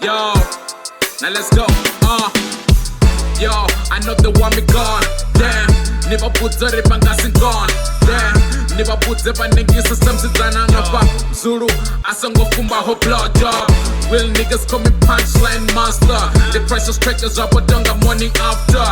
Yo, now let's go. Yo, I know they want me gone. Damn, never put the ribangas gone. Damn, never put the banengisa samsizana ngapa Zulu, asango fumba ho blood job. Real niggas call me punchline master. The precious crackers up a donga morning after.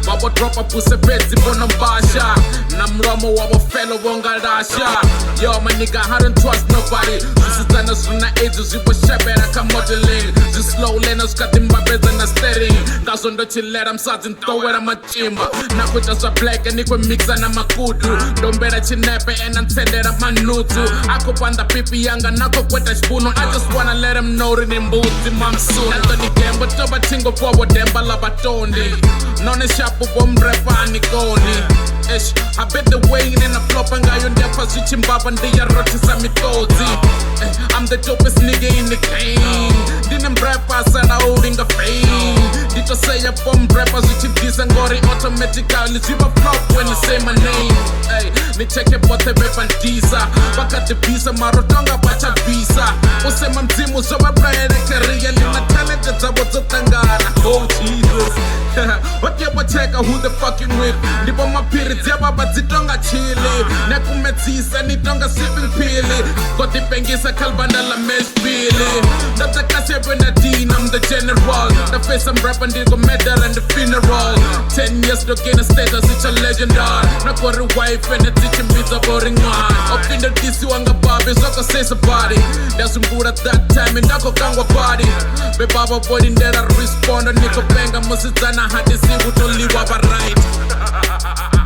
Baba drop a pussy beds on basha. Namromo wabo fellow wonga dasha. Yo, my nigga, I don't trust nobody. This is done us from the ages, you were shepherd, I come modeling. Just slow learners got in my beds and a steady. That's on the chill, I'm starting to throw it on my chimba. Now with us a black and equal mix and I'm a kudu. Don't better chinepe and I'm tender at my nutu. I could want the pipi young and I could put a spoon on. I just wanna let them know that in boots in my soon. I don't again, but over tingo forward them balabatondi. Non is sharp of bomb repani goni. I bet the way in a flop and guy on their position bab and they are rotis and I'm the dopest nigga in the game. Didn't rappers and I holding the fame. Did you say a bomb rappers with you this and got it automatically? You a flop when you say my name. Hey, me check it but the weapon visa. Back at the visa, Marotonga bacha visa. Ose mamzimu so I play the career. Lina talent that's about to tangana. Oh Jesus. What you check who the fucking with? Nipo my period, yaba but zitonga chili. Nakumetsisa ni tonga sipping pili. Got the pengisa kalbanda la mesh pili. That's a kasi Bernadine, I'm the general. The face I'm rapping, they go medal and the funeral. 10 years to gain a status, it's a legendary. Not got a wife and a teaching me the boring one. Up in the DC, you anga babi, so I say somebody. There's some good at that time, and I go kangwa body. Be baba boy in there, I respond, and Nico Benga, Musizana had this thing, would only waba right.